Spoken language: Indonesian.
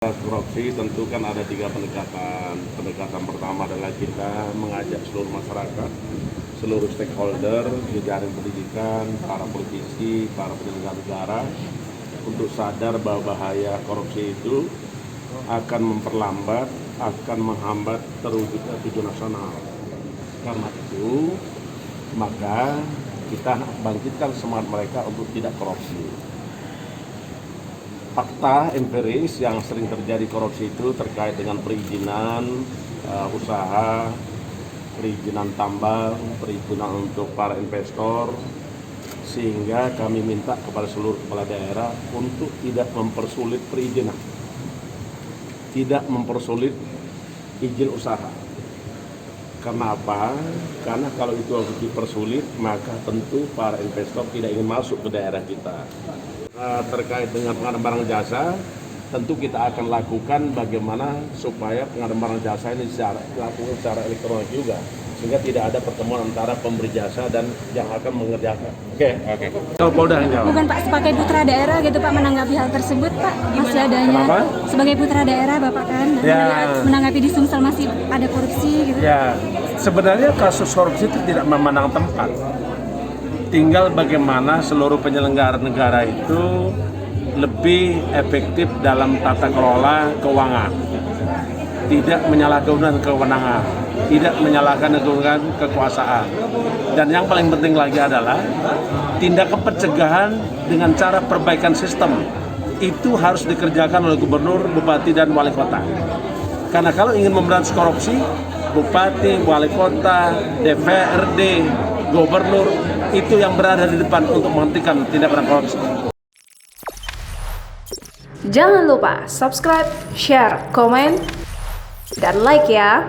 Korupsi tentu kan ada tiga pendekatan. Pendekatan pertama adalah kita mengajak seluruh masyarakat, seluruh stakeholder, jejaring pendidikan, para politisi, para penyelenggara negara untuk sadar bahwa bahaya korupsi itu akan memperlambat, akan menghambat terwujudnya tujuan nasional. Karena itu, maka kita bangkitkan semangat mereka untuk tidak korupsi. Fakta empiris yang sering terjadi korupsi itu terkait dengan perizinan usaha, perizinan tambang, perizinan untuk para investor, sehingga kami minta kepada seluruh kepala daerah untuk tidak mempersulit perizinan, tidak mempersulit izin usaha. Karena apa? Karena kalau itu dipersulit, maka tentu para investor tidak ingin masuk ke daerah kita. Terkait dengan pengadaan barang jasa, tentu kita akan lakukan bagaimana supaya pengadaan barang jasa ini dilakukan secara elektronik juga, sehingga tidak ada pertemuan antara pemberi jasa dan yang akan mengerjakan. Oke. Kalau Polda yang jawab. Bukan Pak, sebagai putra daerah gitu Pak, menanggapi hal tersebut Pak, masih adanya. Kenapa? Sebagai putra daerah Bapak kan, menanggapi di Sumsel masih ada korupsi gitu. Ya, sebenarnya kasus korupsi itu tidak memandang tempat. Tinggal bagaimana seluruh penyelenggara negara itu lebih efektif dalam tata kelola keuangan. Tidak menyalahgunakan kewenangan, tidak menyalahkan kekuasaan. Dan yang paling penting lagi adalah tindakan pencegahan dengan cara perbaikan sistem. Itu harus dikerjakan oleh gubernur, bupati, dan wali kota. Karena kalau ingin memberantas korupsi, bupati, wali kota, DPRD, gubernur, itu yang berada di depan untuk menghentikan tindakan korupsi. Jangan lupa subscribe, share, komen, dan like ya.